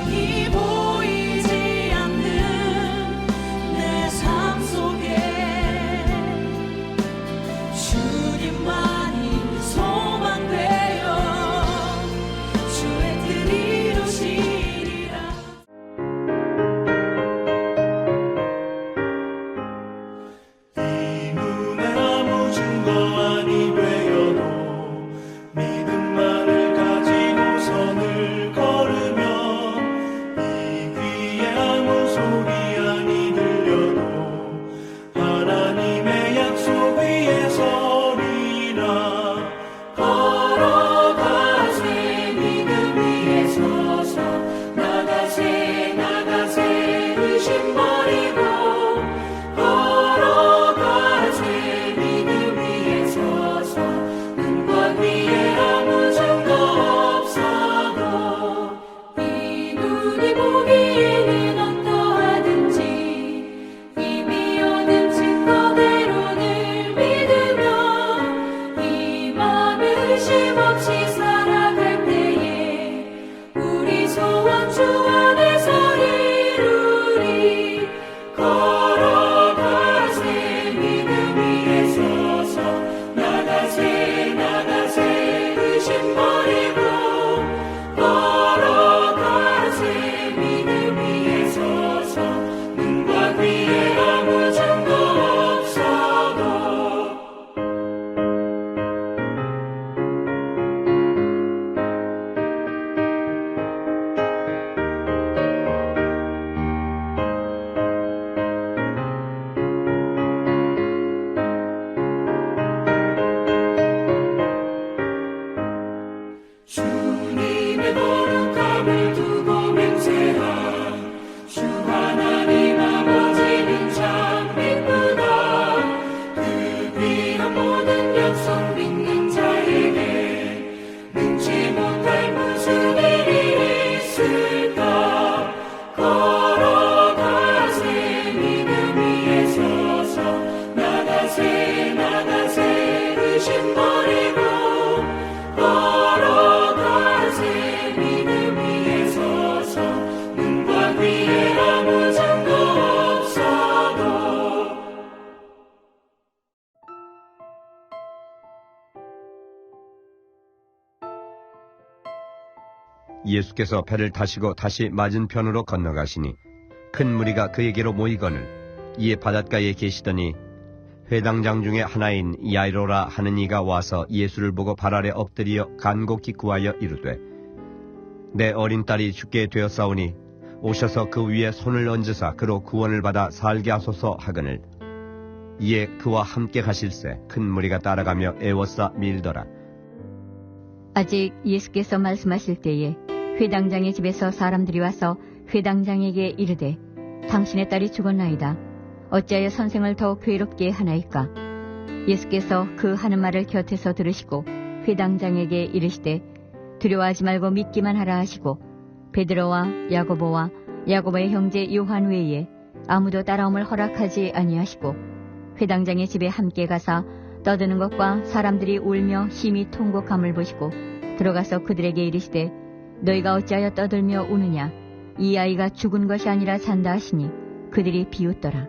세상이 보이지 않는 내 삶 속에 주님만이 소망되어 주의 뜻 이루시리라. 이 눈에 아무 증거 아니 되어도 믿음만을 가지고 선을 걸으면 이 귀에 아무 소리 아니 들려도 하나님의 약속 위에 서리라. 걸어가세 믿음 위에 서서 나가세 나가세 의심 버리고 걸어가세 믿음 위에 서서 눈과 귀에 아무 증거 없어도 이 눈이 보기에는 어떠하든지 이미 얻은 증거대로를 믿으며 이 맘에 의심 없이 살아갈 때에 우리 소원 주 안에서 이루리. 걸어가세 믿음 위에 서서 나가세 나가세 의심 버리고 걸어가세 믿음 위에 서서 눈과 귀에 아무 증거 없어도 주님의 거룩함을 두고 맹세한 주 하나님 아버지는 참 기쁘다. 그 귀한 모든 약속 믿는 자에게 능치 못할 무슨 일이 있을까. 걸어가세 믿음 위에 서서 나가세 나가세 의심 버리고 걸어가세 믿음 위에 서서 눈과 귀에 아무 증거 없어도 예수께서 배를 타시고 다시 맞은편으로 건너가시니 큰 무리가 그에게로 모이거늘 이에 바닷가에 계시더니 회당장 중에 하나인 야이로라 하는 이가 와서 예수를 보고 발 아래 엎드려 간곡히 구하여 이르되 내 어린 딸이 죽게 되었사오니 오셔서 그 위에 손을 얹으사 그로 구원을 받아 살게 하소서 하거늘 이에 그와 함께 가실새 큰 무리가 따라가며 애워싸 밀더라. 아직 예수께서 말씀하실 때에 회당장의 집에서 사람들이 와서 회당장에게 이르되 당신의 딸이 죽었나이다. 어찌하여 선생을 더욱 괴롭게 하나이까. 예수께서 그 하는 말을 곁에서 들으시고 회당장에게 이르시되 두려워하지 말고 믿기만 하라 하시고 베드로와 야고보와 야고보의 형제 요한 외에 아무도 따라옴을 허락하지 아니하시고 회당장의 집에 함께 가사 떠드는 것과 사람들이 울며 심히 통곡함을 보시고 들어가서 그들에게 이르시되 너희가 어찌하여 떠들며 우느냐. 이 아이가 죽은 것이 아니라 산다 하시니 그들이 비웃더라.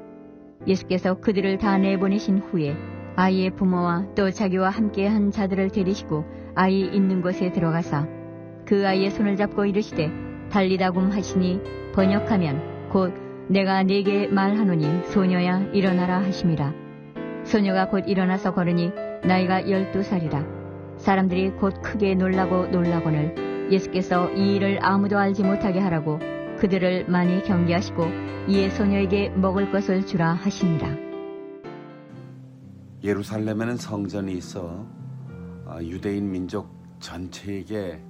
예수께서 그들을 다 내보내신 후에 아이의 부모와 또 자기와 함께한 자들을 데리시고 아이 있는 곳에 들어가사 그 아이의 손을 잡고 이르시되 달리다굼 하시니 번역하면 곧 내가 네게 말하노니 소녀야 일어나라 하심이라. 소녀가 곧 일어나서 걸으니 나이가 12살이라. 사람들이 곧 크게 놀라고는 예수께서 이 일을 아무도 알지 못하게 하라고 그들을 많이 경계하시고 이에 소녀에게 먹을 것을 주라 하시니라. 예루살렘에는 성전이 있어 유대인 민족 전체에게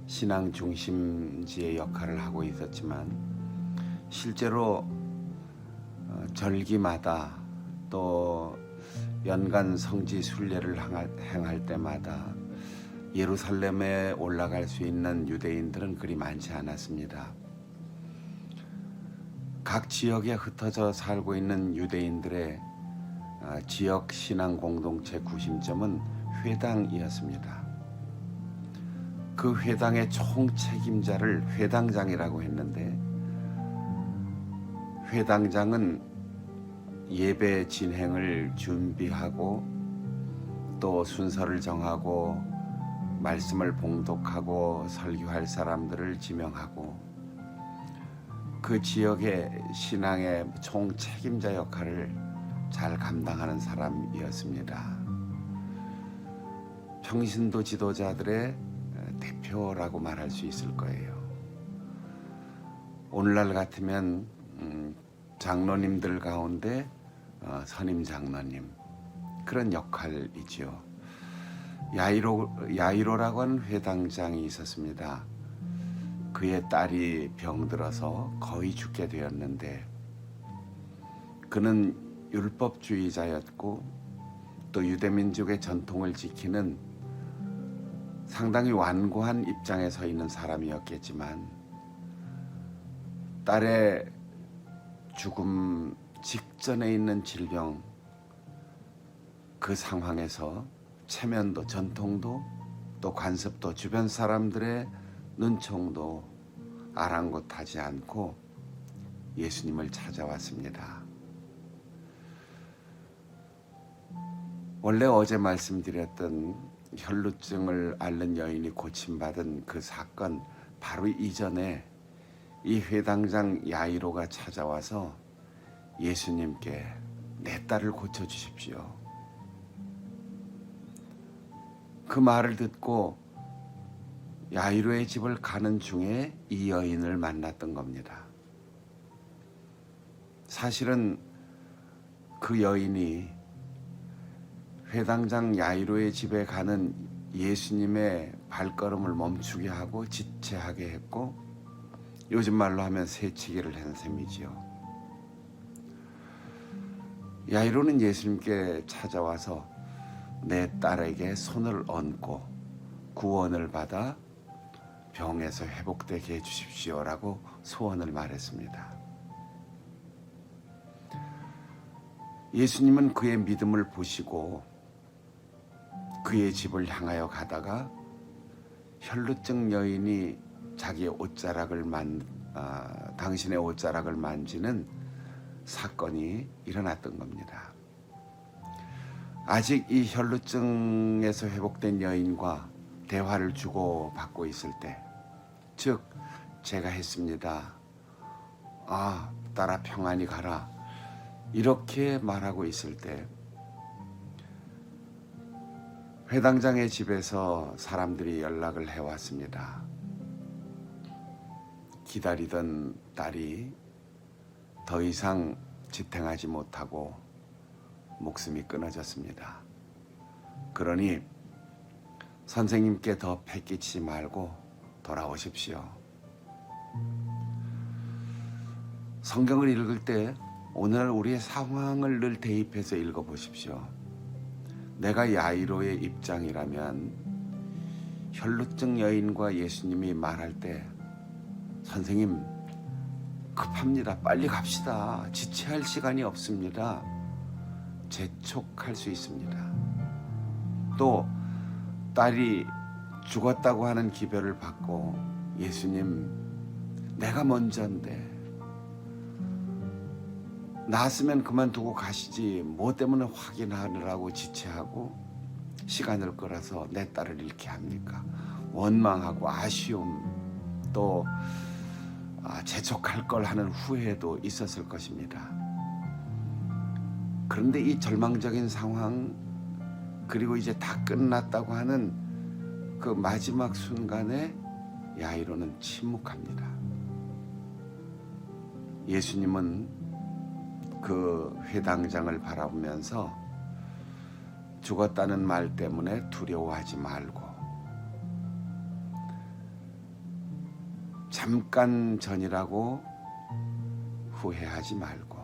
신앙 중심지의 역할을 하고 있었지만 실제로 절기마다 또 연간 성지 순례를 행할 때마다 예루살렘에 올라갈 수 있는 유대인들은 그리 많지 않았습니다. 각 지역에 흩어져 살고 있는 유대인들의 지역 신앙 공동체 구심점은 회당이었습니다. 그 회당의 총책임자를 회당장이라고 했는데, 회당장은 예배 진행을 준비하고 또 순서를 정하고 말씀을 봉독하고 설교할 사람들을 지명하고 그 지역의 신앙의 총책임자 역할을 잘 감당하는 사람이었습니다. 평신도 지도자들의 대표라고 말할 수 있을 거예요. 오늘날 같으면 장로님들 가운데 선임 장로님, 그런 역할이지요. 야이로라고 하는 회당장이 있었습니다. 그의 딸이 병들어서 거의 죽게 되었는데, 그는 율법주의자였고 또 유대민족의 전통을 지키는 상당히 완고한 입장에 서 있는 사람이었겠지만, 딸의 죽음 직전에 있는 질병, 그 상황에서 체면도 전통도 또 관습도 주변 사람들의 눈총도 아랑곳하지 않고 예수님을 찾아왔습니다. 원래 어제 말씀드렸던 혈루증을 앓는 여인이 고침받은 그 사건 바로 이전에 이 회당장 야이로가 찾아와서 예수님께 내 딸을 고쳐주십시오. 그 말을 듣고 야이로의 집을 가는 중에 이 여인을 만났던 겁니다. 사실은 그 여인이 회당장 야이로의 집에 가는 예수님의 발걸음을 멈추게 하고 지체하게 했고, 요즘 말로 하면 새치기를 한 셈이지요. 야이로는 예수님께 찾아와서 내 딸에게 손을 얹고 구원을 받아 병에서 회복되게 해주십시오라고 소원을 말했습니다. 예수님은 그의 믿음을 보시고 그의 집을 향하여 가다가 혈루증 여인이 자기의 당신의 옷자락을 만지는 사건이 일어났던 겁니다. 아직 이 혈루증에서 회복된 여인과 대화를 주고받고 있을 때, 즉 제가 했습니다. 아, 딸아 평안히 가라, 이렇게 말하고 있을 때 회당장의 집에서 사람들이 연락을 해왔습니다. 기다리던 딸이 더 이상 지탱하지 못하고 목숨이 끊어졌습니다. 그러니 선생님께 더 패끼치지 말고 돌아오십시오. 성경을 읽을 때 오늘 우리의 상황을 늘 대입해서 읽어보십시오. 내가 야이로의 입장이라면 혈루증 여인과 예수님이 말할 때, 선생님 급합니다, 빨리 갑시다, 지체할 시간이 없습니다, 재촉할 수 있습니다. 또 딸이 죽었다고 하는 기별을 받고, 예수님 내가 먼저인데 나았으면 그만두고 가시지 뭐 때문에 확인하느라고 지체하고 시간을 끌어서 내 딸을 잃게 합니까? 원망하고 아쉬움, 또 재촉할 걸 하는 후회도 있었을 것입니다. 그런데 이 절망적인 상황, 그리고 이제 다 끝났다고 하는 그 마지막 순간에 야이로는 침묵합니다. 예수님은 그 회당장을 바라보면서 죽었다는 말 때문에 두려워하지 말고, 잠깐 전이라고 후회하지 말고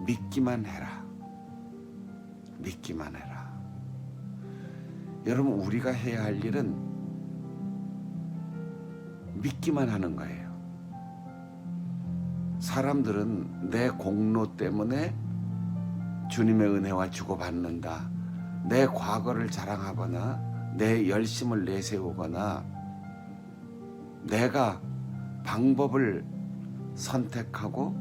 믿기만 해라. 믿기만 해라. 여러분, 우리가 해야 할 일은 믿기만 하는 거예요. 사람들은 내 공로 때문에 주님의 은혜와 주고받는다, 내 과거를 자랑하거나 내 열심을 내세우거나 내가 방법을 선택하고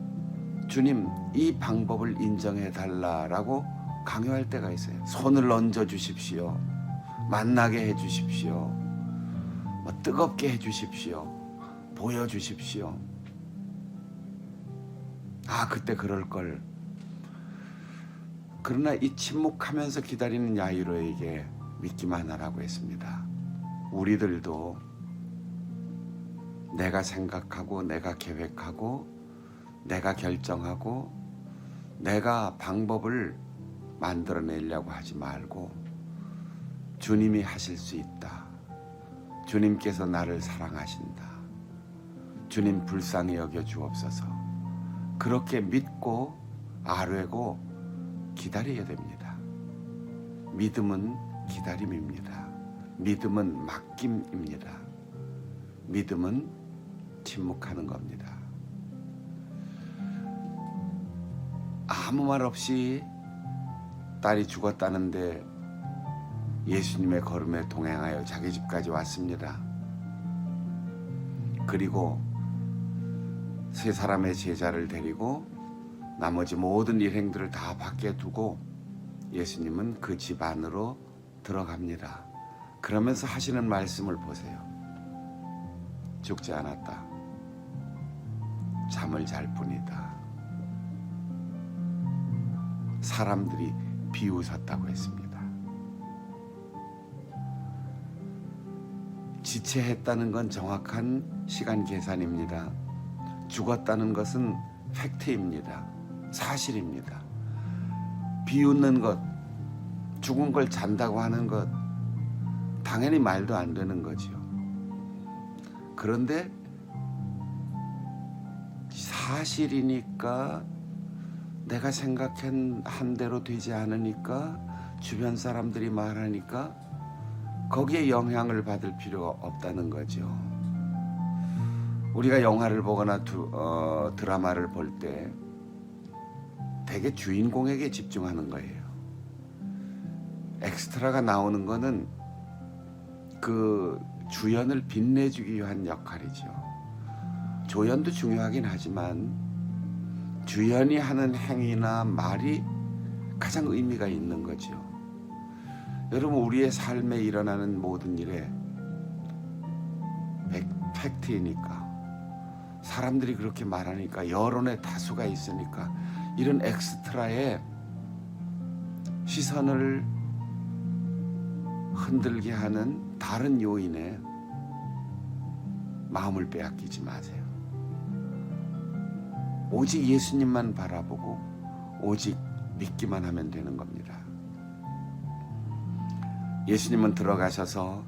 주님 이 방법을 인정해 달라라고 강요할 때가 있어요. 손을 얹어 주십시오. 만나게 해 주십시오. 뜨겁게 해 주십시오. 보여 주십시오. 그때 그럴 걸. 그러나 이 침묵하면서 기다리는 야이로에게 믿기만 하라고 했습니다. 우리들도 내가 생각하고 내가 계획하고 내가 결정하고 내가 방법을 만들어내려고 하지 말고 주님이 하실 수 있다. 주님께서 나를 사랑하신다. 주님 불쌍히 여겨 주옵소서. 그렇게 믿고 아뢰고 기다려야 됩니다. 믿음은 기다림입니다. 믿음은 맡김입니다. 믿음은 침묵하는 겁니다. 아무 말 없이 딸이 죽었다는데 예수님의 걸음에 동행하여 자기 집까지 왔습니다. 그리고 세 사람의 제자를 데리고 나머지 모든 일행들을 다 밖에 두고 예수님은 그 집 안으로 들어갑니다. 그러면서 하시는 말씀을 보세요. 죽지 않았다. 잠을 잘 뿐이다. 사람들이 비웃었다고 했습니다. 지체했다는 건 정확한 시간 계산입니다. 죽었다는 것은 팩트입니다. 사실입니다. 비웃는 것, 죽은 걸 잔다고 하는 것, 당연히 말도 안 되는 거죠. 그런데 사실이니까 내가 생각한 대로 되지 않으니까 주변 사람들이 말하니까 거기에 영향을 받을 필요가 없다는 거죠. 우리가 영화를 보거나 드라마를 볼 때 대개 주인공에게 집중하는 거예요. 엑스트라가 나오는 거는 그 주연을 빛내주기 위한 역할이죠. 조연도 중요하긴 하지만 주연이 하는 행위나 말이 가장 의미가 있는 거죠. 여러분, 우리의 삶에 일어나는 모든 일에 팩트이니까, 사람들이 그렇게 말하니까, 여론의 다수가 있으니까 이런 엑스트라에 시선을 흔들게 하는 다른 요인에 마음을 빼앗기지 마세요. 오직 예수님만 바라보고 오직 믿기만 하면 되는 겁니다. 예수님은 들어가셔서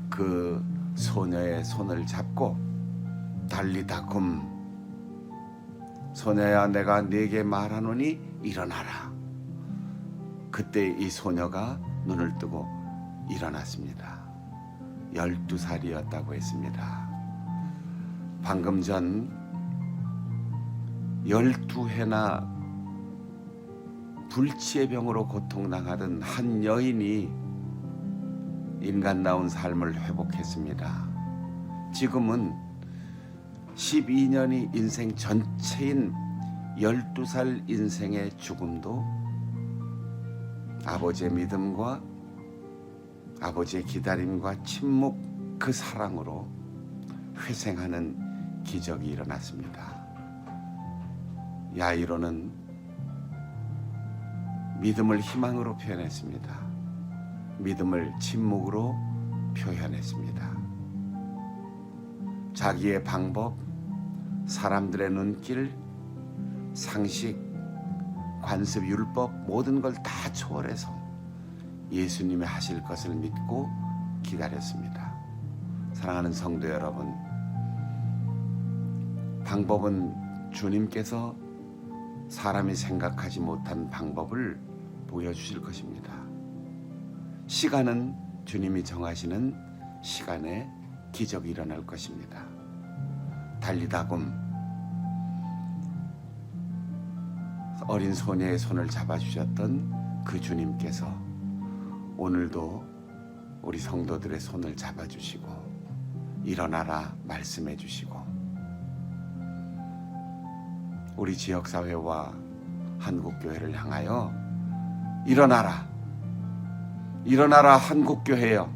그 소녀의 손을 잡고 달리다금, 소녀야 내가 네게 말하노니 일어나라. 그때 이 소녀가 눈을 뜨고 일어났습니다. 12살이었다고 했습니다. 방금 전 12해나 불치의 병으로 고통당하던 한 여인이 인간다운 삶을 회복했습니다. 지금은 12년이 인생 전체인 12살 인생의 죽음도 아버지의 믿음과 아버지의 기다림과 침묵, 그 사랑으로 회생하는 기적이 일어났습니다. 야이로는 믿음을 희망으로 표현했습니다. 믿음을 침묵으로 표현했습니다. 자기의 방법, 사람들의 눈길, 상식, 관습, 율법, 모든 걸 다 초월해서 예수님이 하실 것을 믿고 기다렸습니다. 사랑하는 성도 여러분, 방법은 주님께서 사람이 생각하지 못한 방법을 보여주실 것입니다. 시간은 주님이 정하시는 시간에 기적이 일어날 것입니다. 달리다금 어린 소녀의 손을 잡아주셨던 그 주님께서 오늘도 우리 성도들의 손을 잡아주시고 일어나라 말씀해 주시고 우리 지역사회와 한국교회를 향하여 일어나라, 일어나라 한국교회여,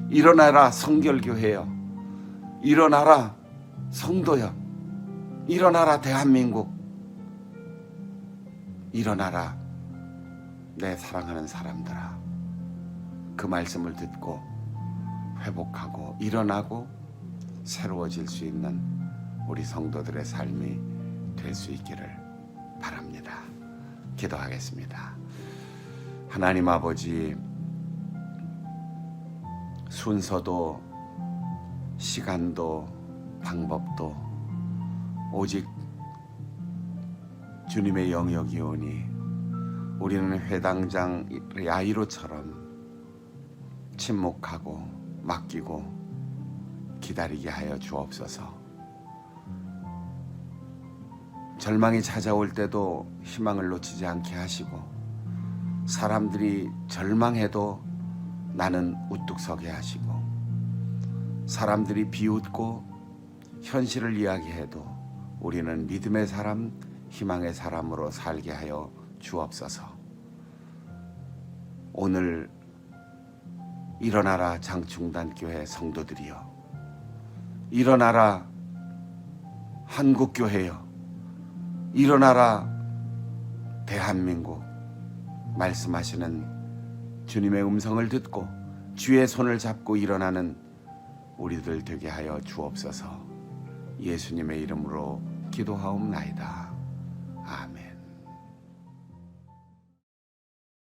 일어나라 성결교회여, 일어나라 성도여, 일어나라 대한민국, 일어나라 내 사랑하는 사람들아. 그 말씀을 듣고 회복하고 일어나고 새로워질 수 있는 우리 성도들의 삶이 될 수 있기를 바랍니다. 기도하겠습니다. 하나님 아버지, 순서도 시간도 방법도 오직 주님의 영역이오니 우리는 회당장 야이로처럼 침묵하고 맡기고 기다리게 하여 주옵소서. 절망이 찾아올 때도 희망을 놓치지 않게 하시고 사람들이 절망해도 나는 우뚝 서게 하시고 사람들이 비웃고 현실을 이야기해도 우리는 믿음의 사람, 희망의 사람으로 살게 하여 주옵소서. 오늘 일어나라 장충단교회 성도들이여, 일어나라 한국교회여, 일어나라 대한민국, 말씀하시는 주님의 음성을 듣고 주의 손을 잡고 일어나는 우리들 되게 하여 주옵소서. 예수님의 이름으로 기도하옵나이다.